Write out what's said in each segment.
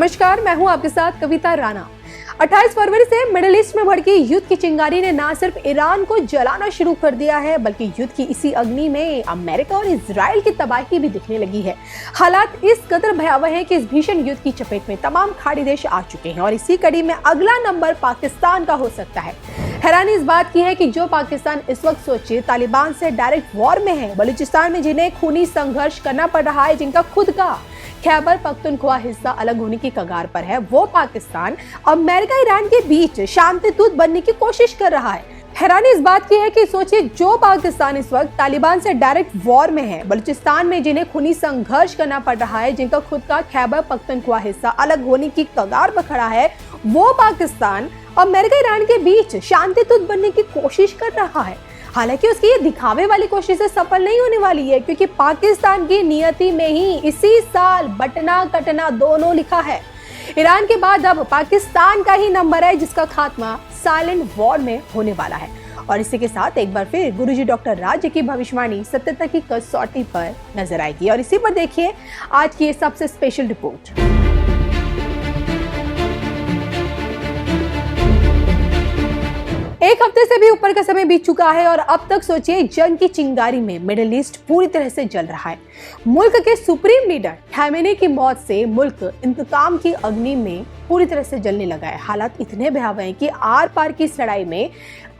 नमस्कार, मैं हूं आपके साथ कविता राणा। 28 फरवरी से मिडिल ईस्ट में भड़की युद्ध की चिंगारी ने न सिर्फ ईरान को जलाना शुरू कर दिया है, बल्कि युद्ध की इसी अग्नि में अमेरिका और इजराइल की तबाही भी दिखने लगी है। हालात इस कदर भयावह हैं कि इस भीषण युद्ध की चपेट में तमाम खाड़ी देश आ चुके हैं और इसी कड़ी में अगला नंबर पाकिस्तान का हो सकता है। हैरानी इस बात की है कि जो पाकिस्तान इस वक्त सोचे तालिबान से डायरेक्ट वॉर में है, बलूचिस्तान में जिन्हें खूनी संघर्ष करना पड़ रहा है, जिनका खुद का खैबर पख्तूनख्वा हिस्सा अलग होने की कगार पर है, वो पाकिस्तान अमेरिका ईरान के बीच शांति दूत बनने की कोशिश कर रहा है। हैरानी इस बात की है कि सोचिए, जो पाकिस्तान इस वक्त तालिबान से डायरेक्ट वॉर में है, बलूचिस्तान में जिन्हें खूनी संघर्ष करना पड़ रहा है, जिनका खुद का खैबर पख्तूनख्वा हिस्सा अलग होने की कगार पर खड़ा है, वो पाकिस्तान अमेरिका ईरान के बीच शांति दूत बनने की कोशिश कर रहा है। हालांकि उसकी ये दिखावे वाली कोशिशें सफल नहीं होने वाली है, क्योंकि पाकिस्तान की नियति में ही इसी साल बटना कटना दोनों लिखा है। ईरान के बाद अब पाकिस्तान का ही नंबर है जिसका खात्मा साइलेंट वॉर में होने वाला है। और इसी के साथ एक बार फिर गुरुजी डॉक्टर राज की भविष्यवाणी सत्यता की कसौटी पर नजर आएगी। और इसी पर देखिए आज की ये सबसे स्पेशल रिपोर्ट। एक हफ्ते से भी ऊपर का समय बीत चुका है और अब तक सोचिए, जंग की चिंगारी में मिडिल ईस्ट पूरी तरह से जल रहा है। मुल्क के सुप्रीम लीडर खमेनी की मौत से मुल्क इंतकाम की अग्नि में पूरी तरह से जलने लगा है। हालात इतने भयावह हैं कि आर पार की इस लड़ाई में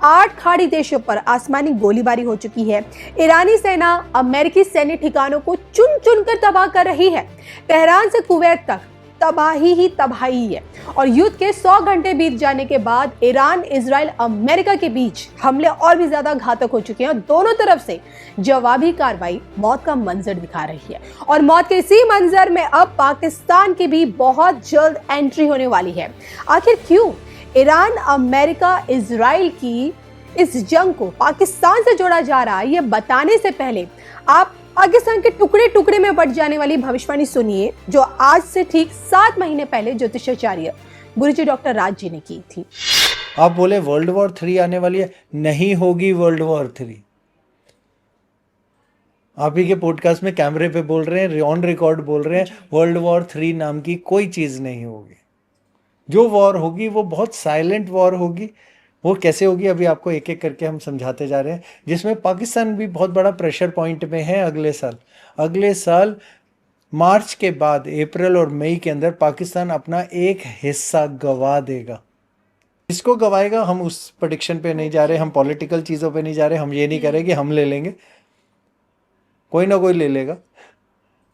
8 खाड़ी देशों पर आसमानी गोलीबारी हो चुकी है। ईरानी सेना अमेरिकी सैन्य ठिकानों को चुन चुन कर तबाह कर रही है। तेहरान से कुवैत तक तबाही ही तबाही है। और युद्ध के 100 घंटे बीत जाने के बाद ईरान, इजराइल, अमेरिका के बीच हमले और भी ज्यादा घातक हो चुके हैं। दोनों तरफ से जवाबी कार्रवाई मौत का मंजर दिखा रही है और मौत के इसी मंजर में अब पाकिस्तान की भी बहुत जल्द एंट्री होने वाली है। आखिर क्यों ईरान, अमेरिका, इजराइल की इस जंग को पाकिस्तान से जोड़ा जा रहा है, ये बताने से पहले आप पाकिस्तान के टुकड़े टुकड़े में बट जाने वाली भविष्यवाणी सुनिए, जो आज से ठीक 7 महीने पहले ज्योतिषाचार्य गुरुजी डॉक्टर राज जी ने की थी। आप बोले वर्ल्ड वॉर 3 आने वाली है, नहीं होगी वर्ल्ड वॉर 3। आप ही के पॉडकास्ट में कैमरे पे बोल रहे हैं, ऑन रिकॉर्ड बोल रहे हैं, वर्ल्ड वॉर 3 नाम की कोई चीज नहीं होगी। जो वॉर होगी वो बहुत साइलेंट वॉर होगी। वो कैसे होगी अभी आपको एक एक करके हम समझाते जा रहे हैं, जिसमें पाकिस्तान भी बहुत बड़ा प्रेशर पॉइंट में है। अगले साल मार्च के बाद अप्रैल और मई के अंदर पाकिस्तान अपना एक हिस्सा गवा देगा। इसको गवाएगा, हम उस प्रेडिक्शन पे नहीं जा रहे, हम पॉलिटिकल चीज़ों पे नहीं जा रहे, हम ये नहीं करें कि हम ले लेंगे, कोई ना कोई ले लेगा।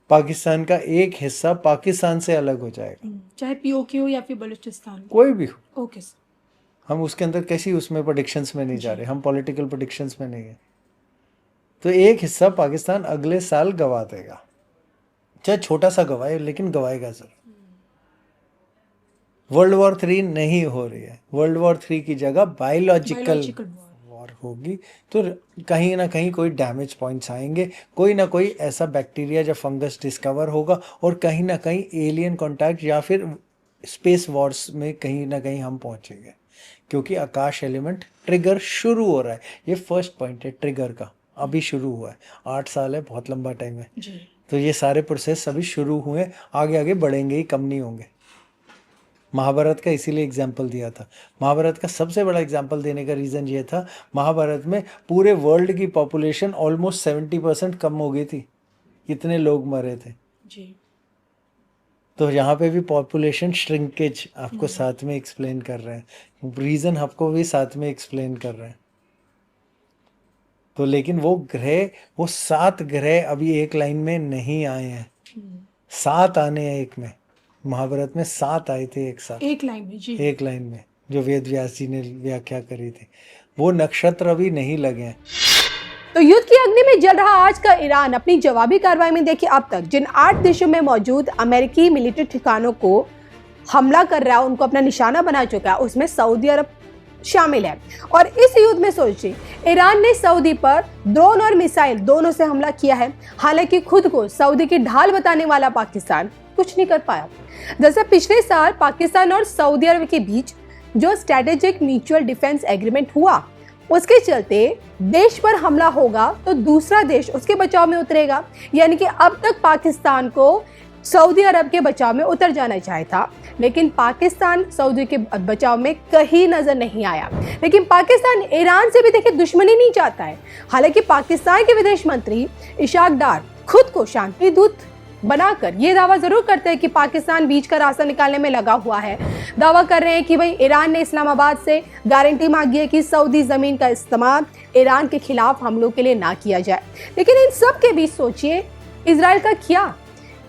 पाकिस्तान का एक हिस्सा पाकिस्तान से अलग हो जाएगा, चाहे पीओके हो या फिर बलूचिस्तान, कोई भी हो। Okay sir. हम उसके अंदर कैसी उसमें प्रेडिक्शंस में नहीं जा रहे, हम पॉलिटिकल प्रेडिक्शंस में नहीं है। तो एक हिस्सा पाकिस्तान अगले साल गवा देगा, चाहे छोटा सा गवाए, लेकिन गवाएगा सर। वर्ल्ड वॉर 3 नहीं हो रही है। वर्ल्ड वॉर 3 की जगह बायोलॉजिकल वॉर होगी। तो कहीं ना कहीं कोई डैमेज पॉइंट्स आएंगे, कोई ना कोई ऐसा बैक्टीरिया या फंगस डिस्कवर होगा और कहीं ना कहीं एलियन कॉन्टैक्ट या फिर स्पेस वॉर्स में कहीं ना कहीं हम पहुंचेंगे, क्योंकि आकाश एलिमेंट ट्रिगर शुरू हो रहा है। ये फर्स्ट पॉइंट है ट्रिगर का, अभी शुरू हुआ है। 8 साल है, बहुत लंबा टाइम है जी। तो ये सारे प्रोसेस अभी शुरू हुए, आगे आगे बढ़ेंगे ही, कम नहीं होंगे। महाभारत का इसीलिए एग्जाम्पल दिया था। महाभारत का सबसे बड़ा एग्जाम्पल देने का रीज़न ये था, महाभारत में पूरे वर्ल्ड की पॉपुलेशन ऑलमोस्ट 70% कम हो गई थी, इतने लोग मरे थे जी। तो यहाँ पे भी पॉपुलेशन श्रिंकेज आपको साथ में एक्सप्लेन कर रहे हैं, रीज़न आपको भी साथ में एक्सप्लेन कर रहे हैं। तो लेकिन वो 7 ग्रह अभी एक लाइन में नहीं आए हैं, 7 आने हैं एक में। महाभारत में 7 आए थे एक साथ, एक लाइन में जी, एक लाइन में, जो वेद व्यास जी ने व्याख्या करी थी। वो नक्षत्र अभी नहीं लगे हैं। तो युद्ध की अग्नि में जल रहा आज का ईरान अपनी जवाबी कार्रवाई में देखिए अब तक जिन 8 देशों में मौजूद अमेरिकी मिलिट्री ठिकानों को हमला कर रहा है, उनको अपना निशाना बना चुका है, उसमें सऊदी अरब शामिल है। और इस युद्ध में सोचिए, ईरान ने सऊदी पर ड्रोन और मिसाइल दोनों से हमला किया है। हालांकि खुद को सऊदी की ढाल बताने वाला पाकिस्तान कुछ नहीं कर पाया। जैसे पिछले साल पाकिस्तान और सऊदी अरब के बीच जो स्ट्रेटेजिक म्यूचुअल डिफेंस एग्रीमेंट हुआ, उसके चलते देश पर हमला होगा तो दूसरा देश उसके बचाव में उतरेगा। यानी कि अब तक पाकिस्तान को सऊदी अरब के बचाव में उतर जाना चाहा था, लेकिन पाकिस्तान सऊदी के बचाव में कहीं नजर नहीं आया। लेकिन पाकिस्तान ईरान से भी देखिए दुश्मनी नहीं चाहता है। हालांकि पाकिस्तान के विदेश मंत्री इशाक डार खुद को शांति दूत बनाकर ये दावा जरूर करते हैं कि पाकिस्तान बीच का रास्ता निकालने में लगा हुआ है। दावा कर रहे हैं कि भाई ईरान ने इस्लामाबाद से गारंटी मांगी है कि सऊदी जमीन का इस्तेमाल ईरान के खिलाफ हमलों के लिए ना किया जाए। लेकिन इन सब के बीच सोचिए इजराइल का क्या,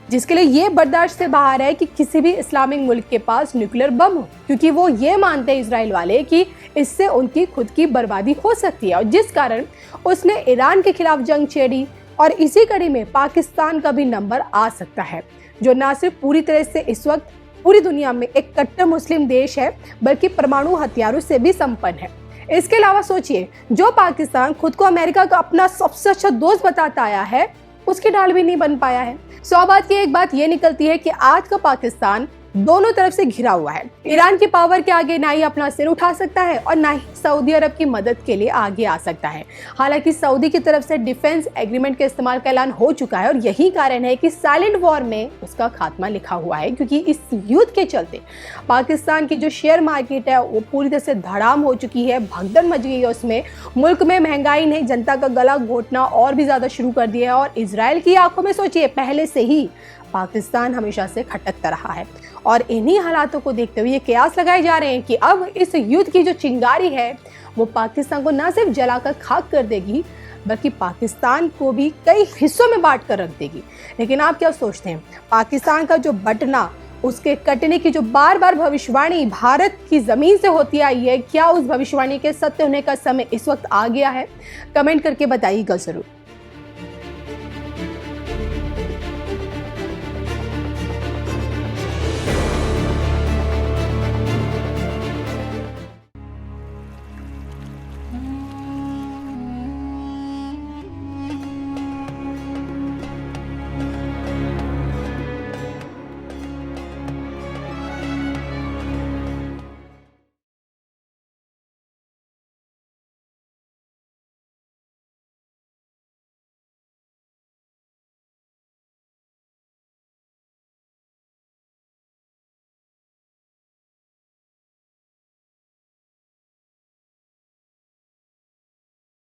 जिसके लिए ये बर्दाश्त से बाहर है कि किसी भी इस्लामिक मुल्क के पास न्यूक्लियर बम हो, क्योंकि वो ये मानते हैं इजराइल वाले कि इससे उनकी खुद की बर्बादी हो सकती है, और जिस कारण उसने ईरान के खिलाफ जंग छेड़ी। और इसी कड़ी में पाकिस्तान का भी नंबर आ सकता है, जो ना सिर्फ पूरी तरह से इस वक्त पूरी दुनिया में एक कट्टर मुस्लिम देश है, बल्कि परमाणु हथियारों से भी संपन्न है। इसके अलावा सोचिए, जो पाकिस्तान खुद को अमेरिका का अपना सबसे अच्छा दोस्त बताता आया है, उसकी ढाल भी नहीं बन पाया है। 100 बात की एक बात ये निकलती है कि आज का पाकिस्तान दोनों तरफ से घिरा हुआ है। ईरान की पावर के आगे ना ही अपना सिर उठा सकता है और ना ही सऊदी अरब की मदद के लिए आगे आ सकता है। हालांकि सऊदी की तरफ से डिफेंस एग्रीमेंट के इस्तेमाल का ऐलान हो चुका है, और यही कारण है कि साइलेंट वॉर में उसका खात्मा लिखा हुआ है, क्योंकि इस युद्ध के चलते पाकिस्तान की जो शेयर मार्केट है वो पूरी तरह से धड़ाम हो चुकी है, भगदड़ मच गई है उसमें। मुल्क में महंगाई ने जनता का गला घोटना और भी ज्यादा शुरू कर दिया है, और इजराइल की आंखों में सोचिए पहले से ही पाकिस्तान हमेशा से खटकता रहा है। और इन्हीं हालातों को देखते हुए ये कयास लगाए जा रहे हैं कि अब इस युद्ध की जो चिंगारी है वो पाकिस्तान को न सिर्फ जलाकर खाक कर देगी, बल्कि पाकिस्तान को भी कई हिस्सों में बांट कर रख देगी। लेकिन आप क्या सोचते हैं, पाकिस्तान का जो बंटना, उसके कटने की जो बार बार भविष्यवाणी भारत की जमीन से होती आई है, क्या उस भविष्यवाणी के सत्य होने का समय इस वक्त आ गया है? कमेंट करके बताइएगा जरूर।